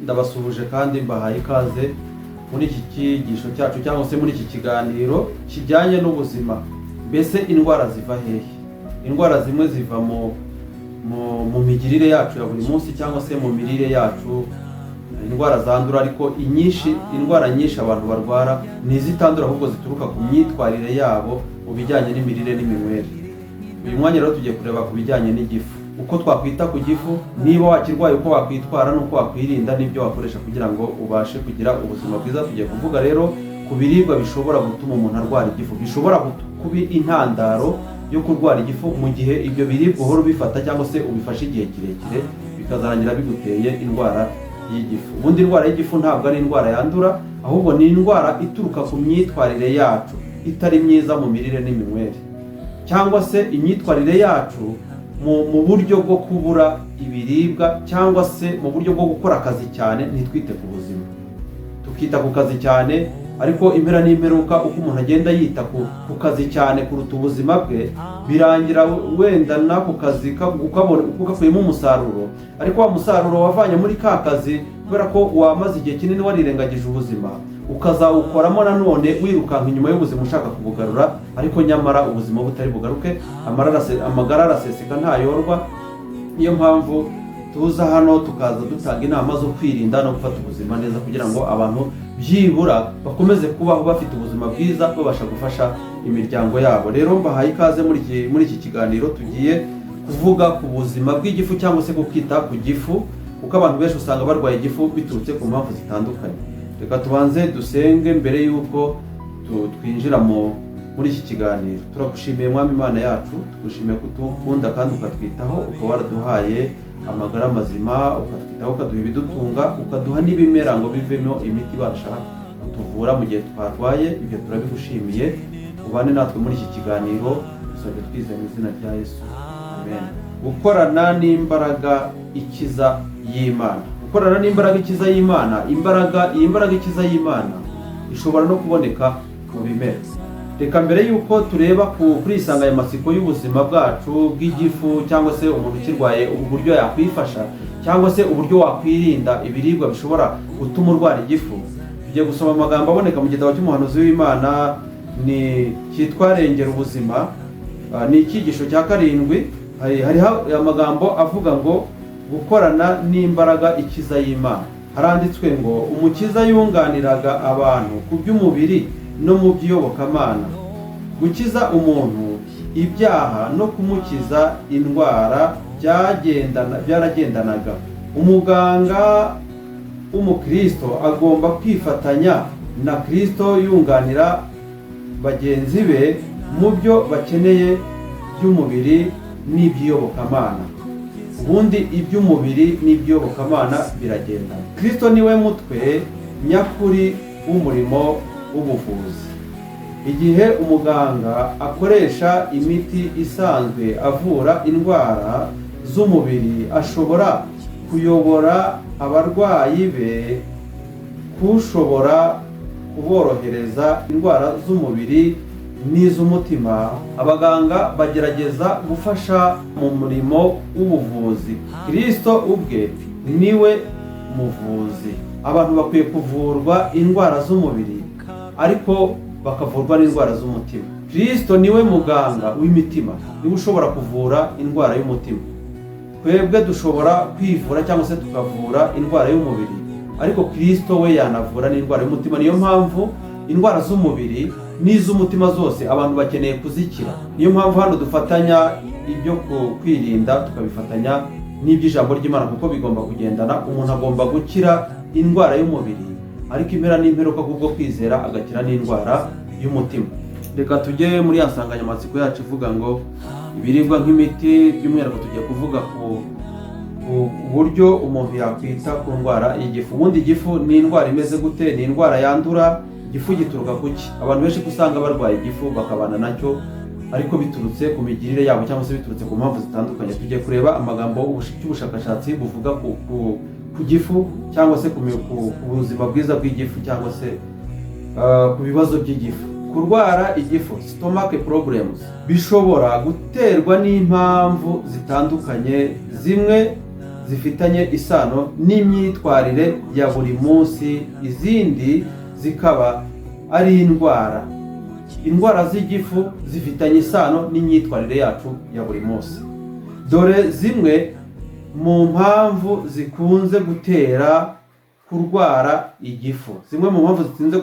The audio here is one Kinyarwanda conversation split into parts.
ndabasuhuje kandi mbahaye ikaze muri iki kigisho cyacu cyangwa se muri iki kiganiro kijyanye n'ubuzima. Mbese indwara ziva hehe? Indwara zimwe ziva mu migirire yacu ya buri munsi cyangwa se mu mirire yacu, indwara zandura, ariko indwara nyinshi abantu barwara ni izitandura ahubwo zituruka ku myitwarire yabo mu bijyanye n'imirire n'iminywere. Uyu mwanya rero tugiye kureba ku bijyanye n'igifu, uko twakwita ku gifu, niba wakirwaye uko wakwitwara n'uko wakwirinda n'ibyo wakoresha kugira ngo ubashe kugira ubuzima bwiza. Tugiye kuvuga rero ku biribwa bishobora gutuma umuntu arwara igifu, bishobora kuba intandaro yo kurwara igifu mu gihe ibyo biribwa uhora ubifata cyangwa se ubifashe igihe kirekire bikazarangira biguteye indwara y'igifu. Ubundi indwara y'igifu ntabwo ari indwara yandura, ahubwo ni indwara ituruka ku myitwarire yacu itari myiza mu mirire n'iminywere, cyangwa se imyitwarire yacu mu buryo bwo kubura ibiribwa, cyangwa se mu buryo bwo gukora akazi cyane ntitwite ku buzima. Tukita ku kazi cyane, ariko impera n'imperuka uko umuntu agenda yita ku kazi cyane kuruta ubuzima bwe, birangira wenda n'ako kazi ukakuyemo umusaruro, ariko wa musaruro wavanye muri ka kazi kubera ko wamaze igihe kinini warirengagije ubuzima, ukazawukoramo nanone wirukanka inyuma y'ubuzima ushaka kubugarura, ariko nyamara ubuzima butari bugaruke, amagara araseseka ntayorwa. Niyo mpamvu tuza hano tukaza dutanga inama zo kwirinda no gufata ubuzima neza kugira ngo abantu byibura bakomeze kubaho bafite ubuzima bwiza, babasha gufasha imiryango yabo. Rero mbahaye ikaze muri iki kiganiro tugiye kuvuga ku buzima bw'igifu cyangwa se kwita ku gifu, kuko abantu benshi usanga barwaye igifu biturutse ku mpamvu zitandukanye. Reka tubanze dusenge mbere y'uko twinjira muri iki kiganiro. Turagushimiye Mwami Imana yacu, tugushimiye kudukunda kandi ukatwitaho, ukaba waraduhaye amagara mazima, ukatwitaho, ukaduha ibidutunga, ukaduha n'ibimera ngo bivemo imiti ibasha kutuvura mu gihe twarwaye. Ibyo turabigushimiye. Ubane natwe muri iki kiganiro, dusabye twizeye mu izina rya Yesu, amen. Gukorana n'imbaraga ikiza y'Imana. Gukorana n'imbaraga ikiza y'Imana, iyi mbaraga ikiza y'Imana ishobora no kuboneka mu bimera. Reka mbere y'uko tureba kuri insanganyamatsiko y'ubuzima bwacu bw'igifu, cyangwa se umuntu ukirwaye uburyo yakwifasha, cyangwa se uburyo wakwirinda ibiribwa bishobora gutuma urwara igifu, tugiye gusoma amagambo aboneka mu gitabo cy'umuhanuzi w'Imana cyitwa Rengera Ubuzima. Ni icyigisho cya 7. Hariho amagambo avuga ngo gukorana n'imbaraga ikiza y'Imana. Haranditswe ngo umukiza yunganiraga abantu ku by'umubiri no mu by'iyobokamana, gukiza umuntu ibyaha no kumukiza indwara byaragendanaga. Umuganga w'umukristo agomba kwifatanya na Kristo yunganira bagenzi be mu byo bakeneye by'umubiri n'iby'iyobokamana. Ubundi iby'umubiri n'iby'iyobokamana biragendana. Kristo niwe mutwe nyakuri w'umurimo w'ubuvuzi. Igihe umuganga akoresha imiti isanzwe avura indwara z'umubiri, ashobora kuyobora abarwayi be kushobora kuborohereza indwara z'umubiri n'iz'umutima. Abaganga bagerageza gufasha mu murimo w'ubuvuzi. Kristo ubwe niwe muvuzi. Abantu bakwiye kuvurwa indwara z'umubiri, ariko bakavurwa n'indwara z'umutima. Kristo niwe muganga w'imitima, niwe ushobora kuvura indwara y'umutima. Twebwe dushobora kwivura cyangwa se tukavura indwara y'umubiri, ariko Kristo we yanavura n'indwara y'umutima. Niyo mpamvu indwara z'umubiri n'iz'umutima zose abantu bakeneye kuzikira. Niyo mpamvu hano dufatanya ibyo kwirinda tukabifatanya n'iby'ijambo ry'Imana, kuko bigomba kugendana. Umuntu agomba gukira indwara y'umubiri, ariko impera n'imperuka kubwo kwizera agakira n'indwara y'umutima. Reka tujye muri ya nsanganyamatsiko yacu ivuga ngo ibiribwa nk'imiti. By'umwihariko tugiye kuvuga ku buryo umuntu yakwita ku ndwara y'igifu. Ubundi igifu ni indwara imeze gute? Ni indwara yandura. Igifu gituruka kuki? Abantu benshi usanga barwaye igifu bakabana nacyo, ariko biturutse ku migirire yabo cyangwa se biturutse ku mpamvu zitandukanye. Tugiye kureba amagambo y'ubushakashatsi buvuga ku gifu, cyangwa se ku buzima bwiza bw'igifu, cyangwa se ku bibazo by'igifu. Kurwara igifu, stomach problems, bishobora guterwa n'impamvu zitandukanye. Zimwe zifitanye isano n'imyitwarire ya buri munsi, izindi zikaba ari indwara. Indwara z'igifu zifitanye isano n'imyitwarire yacu ya buri munsi. Dore zimwe mu mpamvu zikunze gutera kurwara igifu. Zimwe mu mpamvu zikunze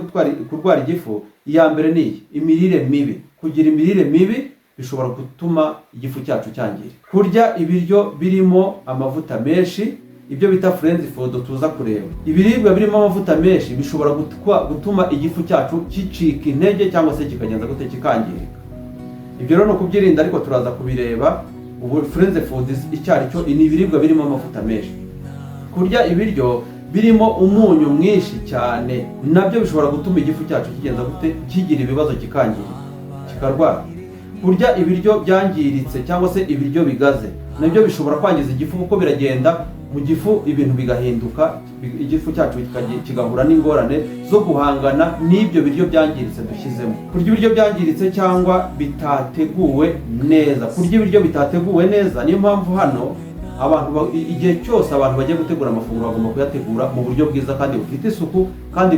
kurwara igifu, iya mbere ni imirire mibi. Kugira imirire mibi bishobora gutuma igifu cyacu cyangirika. Kurya ibiryo birimo amavuta menshi, ibyo bita friends food tuza kureba. Ibiribwa birimo amavuta menshi bishobora gutuma igifu cyacu kicika intege cyangwa se kikagenza gute kikangirika. Ibyo rero no kubyirinda, ariko turaza kubireba. Ubu friends food icyari cyo ni ibiribwa birimo amavuta menshi. Kurya ibiryo birimo umunyu mwinshi cyane nabyo bishobora gutuma igifu cyacu kigenza gute kigira ibibazo kikangirika kikarwara. Kurya ibiryo byangiritse cyangwa se ibiryo bigaze nabyo bishobora kwangiza igifu, kuko biragenda mu gifu ibintu bigahinduka, igifu cyacu kigahura n'ingorane zo guhangana n'ibyo biryo byangiritse dushyizemo. Kurya ibiryo byangiritse cyangwa bitateguwe neza. Kurya ibiryo bitateguwe neza, niyo mpamvu hano abantu igihe cyose abantu bagiye gutegura amafunguro bagomba kuyategura mu buryo bwiza kandi bufite isuku, kandi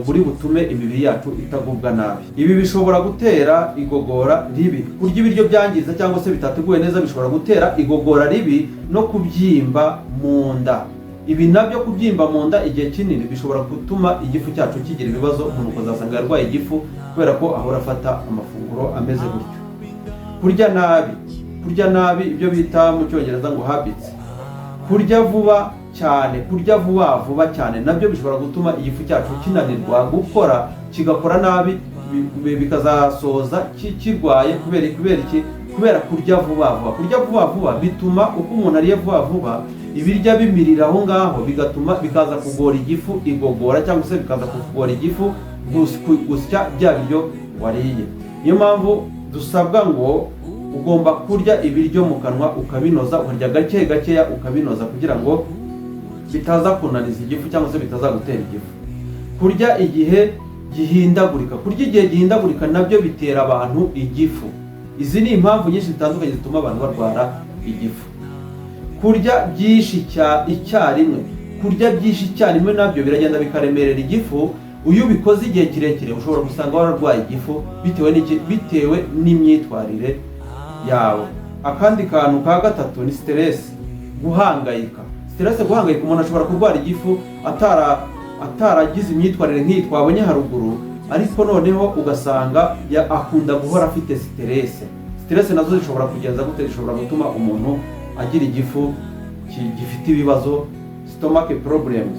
buri butume imibiri yacu itagubwa nabi. Ibi bishobora gutera igogora ribi. Kurya ibiryo byangiritse cyangwa se bitateguwe neza bishobora gutera igogora ribi no kubyimba mu nda. Ibi nabyo kubyimba mu nda igihe kinini bishobora gutuma igifu cyacu kigira ibibazo. Umuntu ukazasanga yarwaye igifu kubera ko ahora afata amafunguro ameze gutyo. Kurya nabi ibyo bita mu Cyongereza ngo habits. Kurya vuba cyane nabyo bishobora gutuma igifu cyacu kinanirwa gukora, kigakora nabi, bikazasoza kirwaye. Kubera kurya vuba vuba. Kurya vuba vuba bituma uko umuntu ariye vuba vuba ibirya bimirira aho ngaho, bikaza kugora igifu igogora, cyangwa se bikaza kugora igifu gusya bya biryo wariye. Niyo mpamvu dusabwa ngo ugomba kurya ibiryo mu kanwa ukabinoza, ukarya gake gakeya ukabinoza, kugira ngo bitaza kunaniza igifu cyangwa se bitaza gutera igifu. Kurya igihe gihindagurika. Kurya igihe gihindagurika nabyo bitera abantu igifu. Izi ni impamvu nyinshi zitandukanye zituma abantu barwara igifu. Kurya byinshi icyarimwe. Kurya byinshi icyarimwe nabyo biragenda bikaremerera igifu. Iyo ubikoze igihe kirekire ushobora gusanga wararwaye igifu bitewe n'imyitwarire yawe. Akandi kantu ka gatatu ni stress, guhangayika. Guhangayika, umuntu ashobora kurwara igifu ataragize imyitwarire nk'iyi twabonye haruguru, ariko noneho ugasanga akunda guhora afite stress nazo zishobora kugenza gute, zishobora gutuma umuntu agira igifu gifite ibibazo, stomach problems.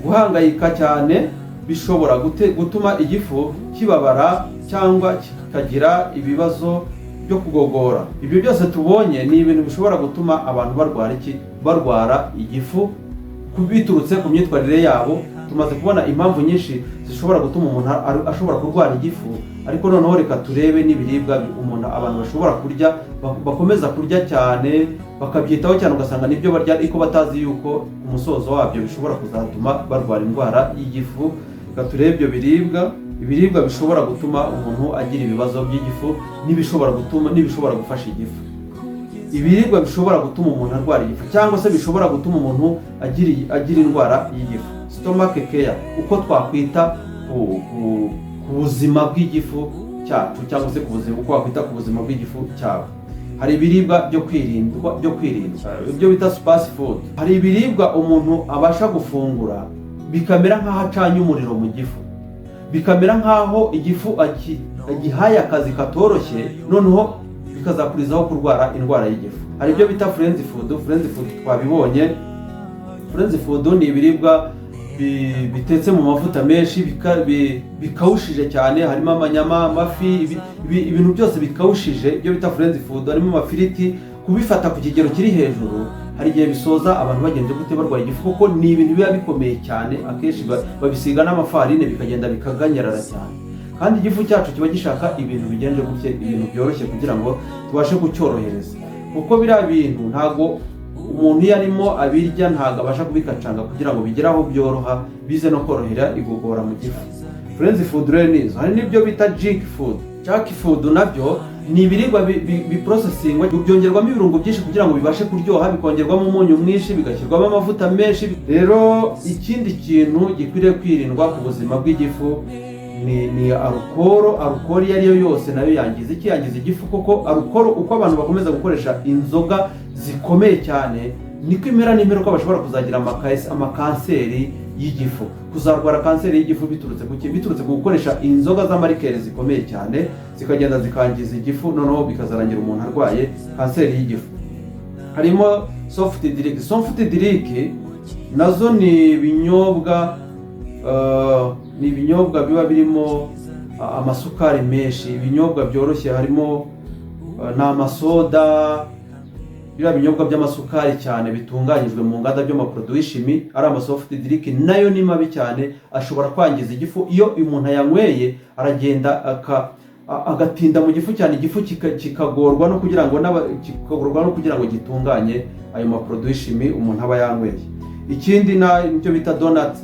Guhangayika cyane bishobora gutuma igifu kibabara cyangwa kikagira ibibazo byo kugogora. Ibyo byose tubonye ni ibintu bishobora gutuma abantu barwara igifu biturutse ku myitwarire yabo. Tumaze kubona impamvu nyinshi zishobora gutuma umuntu ashobora kurwara igifu, ariko noneho reka turebe n'ibiribwa abantu bashobora kurya, bakomeza kurya cyane, bakabyitaho cyane, ugasanga nibyo barya ariko batazi yuko umusozo wabyo bishobora kuzatuma barwara indwara y'igifu. Reka turebe ibyo ibiribwa bishobora gutuma umuntu agira ibibazo by'igifu n'ibishobora gufasha igifu. Ibiribwa bishobora gutuma umuntu arwara igifu cyangwa se bishobora gutuma umuntu agira indwara y'igifu. Stomach care, uko twakwita ku buzima bw'igifu cyacu, cyangwa se uko wakwita ku buzima bw'igifu cyawe. Hari ibiribwa byo kwirinda ibyo bita spice food. Hari ibiribwa umuntu abasha gufungura bikamera nk'aho acanye umuriro mu gifu, bikamera nk'aho igifu agihaye akazi katoroshye, noneho bikazakurizaho kurwara indwara y'igifu. Hari ibyo bita friends food twabibonye. Friends food ni ibiribwa bitetse mu mavuta menshi, bikawushije cyane, harimo amanyama, amafi, ibintu byose bikawushije, ibyo bita friends food. Harimo amafiriti, kubifata ku kigero kiri hejuru hari igihe bisoza abantu bagenze gute barwaye igifu, kuko ni ibintu biba bikomeye cyane. Akenshi babisiga n'amafarine bikagenda bikaganyarara cyane, kandi igifu cyacu kiba gishaka ibintu bigenje gutya, ibintu byoroshye kugira ngo tubashe kucyorohereza, kuko biriya bintu ntago umuntu iyo arimo abirya ntago abasha kubikacanga kugira ngo bigere aho byoroha, bize no korohera igogora mu gifu. Friends food rero nizo. Hari n'ibyo bita junk food. Junk food nabyo ni ibiribwa biprocessingwa, byongerwamo ibirungo byinshi kugira ngo bibashe kuryoha, bikongerwamo umunyu mwinshi, bigashyirwamo amavuta menshi. Rero ikindi kintu gikwiriye kwirindwa ku buzima bw'igifu ni alukoro iyo ari yo yose nayo yangiza igifu, kuko alukoro uko abantu bakomeza gukoresha inzoga zikomeye cyane niko imera n'imperuka bashobora kuzagira amakanseri y'igifu, kuzarwara kanseri y'igifu biturutse ku gukoresha inzoga z'amarikeri zikomeye cyane, zikagenda zikangiza igifu, noneho bikazarangira umuntu arwaye kanseri y'igifu. Harimo soft drink nazo ni ibinyobwa biba birimo amasukari menshi, ibinyobwa byoroshye, harimo n'amasoda, biriya binyobwa by'amasukari cyane bitunganyijwe mu nganda by'amaproduit chimique, ari amasoft drink, nayo ni mabi cyane, ashobora kwangiza igifu. Iyo umuntu ayanyweye aragenda agatinda mu gifu cyane, igifu kikagorwa no kugira ngo gitunganye ayo maproduit chimique umuntu aba yanyweye. Ikindi nicyo bita donuts,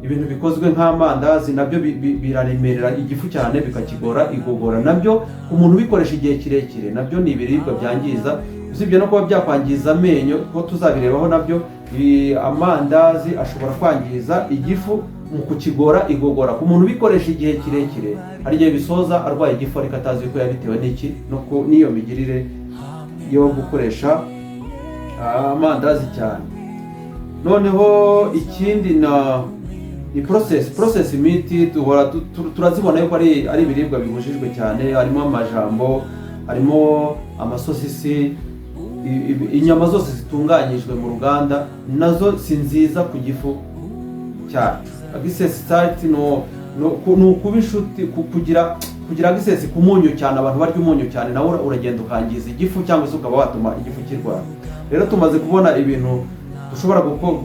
ibintu bikozwe nk'amandazi, nabyo biraremerera igifu cyane, bikakigora igogora. Nabyo umuntu ubikoresha igihe kirekire, nabyo ni ibiribwa byangiza. Usibye no kuba byakwangiza amenyo, ko tuzabirebaho, nabyo amandazi ashobora kwangiza igifu mu kukigora igogora. Ku muntu ubikoresha igihe kirekire, hari igihe bisoza arwaye igifu ariko atazi ko yabitewe n'iki, n'iyo migirire yo gukoresha amandazi cyane. Noneho ikindi ni process meat, turazibona yuko ari ibiribwa bibujijwe cyane. Harimo amajambo, harimo amasosisi, inyama zose zitunganyijwe mu ruganda nazo si nziza ku gifu cyacu. Agisesitati ni ukuba inshuti, kugira agisesi ku munyu cyane. Abantu barya umunyu cyane nawe uragenda ukangiza igifu, cyangwa se ukaba watuma igifu kirwara. Rero tumaze kubona ibintu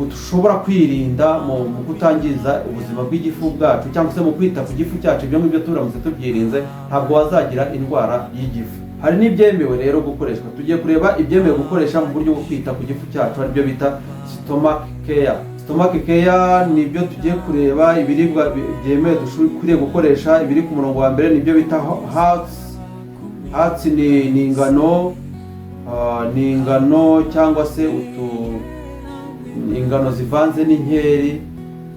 dushobora kwirinda mu kutangiza ubuzima bw'igifu bwacu, cyangwa se mu kwita ku gifu cyacu. Ibyo ngibyo turamutse tubyirinze ntabwo wazagira indwara y'igifu. Hari n'ibyemewe rero gukoreshwa. Tugiye kureba ibyemewe gukoresha mu buryo bwo kwita ku gifu cyacu, aribyo bita stomach care. Stomach care nibyo tugiye kureba. Ibiribwa byemewe dukwiriye gukoresha, ibiri ku murongo wa mbere nibyo bita hearts. Ni ingano cyangwa se ingano zivanze n'inkeri,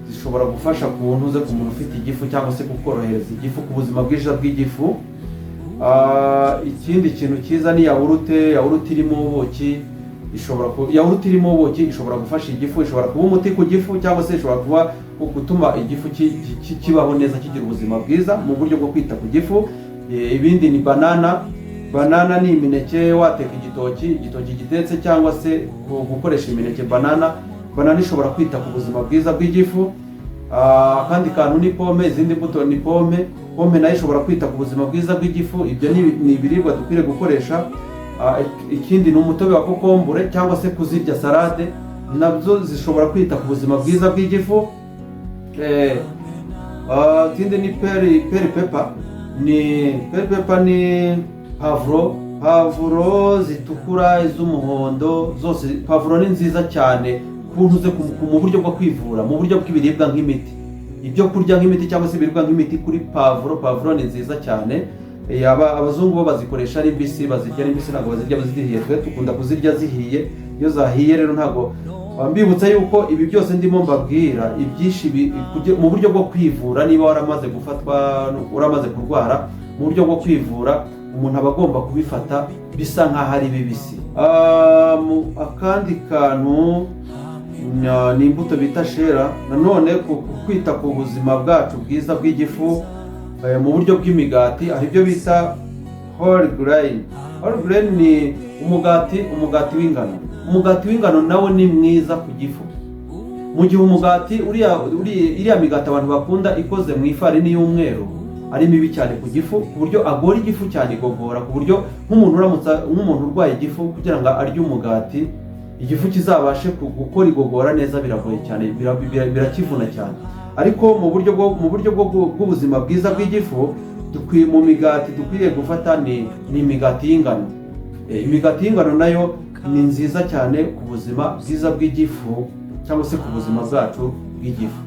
zishobora gufasha ku muntu ufite igifu, cyangwa se kukorohereza igifu, ku buzima bwiza bw'igifu. Ikindi kintu cyiza ni yawurute irimo ubuki. Yawurute irimo ubuki ishobora gufasha igifu, ishobora kuba umuti ku gifu, cyangwa se ishobora kuba gutuma igifu kibaho neza, kigira ubuzima bwiza mu buryo bwo kwita ku gifu. Ibindi ni banana ni imineke, wateka igitoki gitetse, cyangwa se gukoresha imineke. Banana ishobora kwita ku buzima bwiza bw'igifu. Kandi kantu ni pome, izindi mbuto ni pome nayo ishobora kwita ku buzima bwiza bw'igifu. Ibyo ni ibiribwa dukwiriye gukoresha. Ikindi ni umutobe wa kokombure, cyangwa se kuzirya salade, nabyo zishobora kwita ku buzima bwiza bw'igifu. Ikindi ni peri pepper ni pavuro zitukura, iz'umuhondo, zose pavuro ni nziza cyane mu buryo bwo kwivura, mu buryo bw'ibiribwa nk'imiti, ibyo kurya nk'imiti, cyangwa se ibiribwa nk'imiti. Kuri pavuro ni nziza cyane. Abazungu bo bazikoresha ari mbisi, bazirya ari mbisi, ntabwo bazirya zihiye. Twe dukunda kuzirya zihiye. Iyo zahiye rero ntabwo, mbibutsa yuko ibi byose ndimo mbabwira ibyinshi mu buryo bwo kwivura. Niba waramaze kurwara, mu buryo bwo kwivura umuntu aba agomba kubifata bisa nk'aho ari bibisi. Akandi kantu ni imbuto bita shera. Nanone kwita ku buzima bwacu bwiza bw'igifu mu buryo bw'imigati, hari ibyo bita whole grain. Whole grain ni umugati w'ingano. Umugati w'ingano nawo ni mwiza ku gifu. Mu gihe umugati uriya migati abantu bakunda ikoze mu ifarini y'umweru ari mibi cyane ku gifu, ku buryo agora igifu cyane, igogora, ku buryo nk'umuntu urwaye igifu kugira ngo arye umugati igifu kizabashe gukora igogora neza biragoye cyane, birakivuna cyane. Ariko mu buryo bw'ubuzima bwiza bw'igifu, mu migati dukwiriye gufata ni imigati y'ingano. Imigati y'ingano nayo ni nziza cyane ku buzima bwiza bw'igifu, cyangwa se ku buzima bwacu bw'igifu.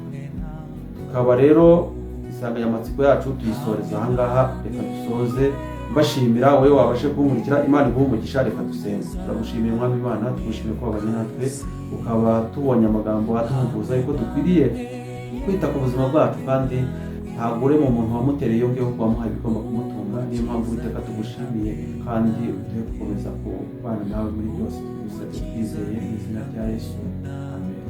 Tukaba rero insanganyamatsiko yacu tuyisoreza aha ngaha. Reka dusoze mbashimira wowe wabashe kunkurikira. Imana iguhe umugisha. Reka dusenge. Turagushimiye Mwami Imana, tugushimiye ko wabanye natwe, ukaba tubonye amagambo atuvuza yuko dukwiriye kwita ku buzima bwacu, kandi ntabwo uri mu muntu wamutereye yongeyeho ko wamuhaye ibigomba kumutunga. Niyo mpamvu Uwiteka tugushimiye, kandi uduhe gukomeza kubana nawe muri byose, tugusabye twizeye mu izina rya Yesu, amen.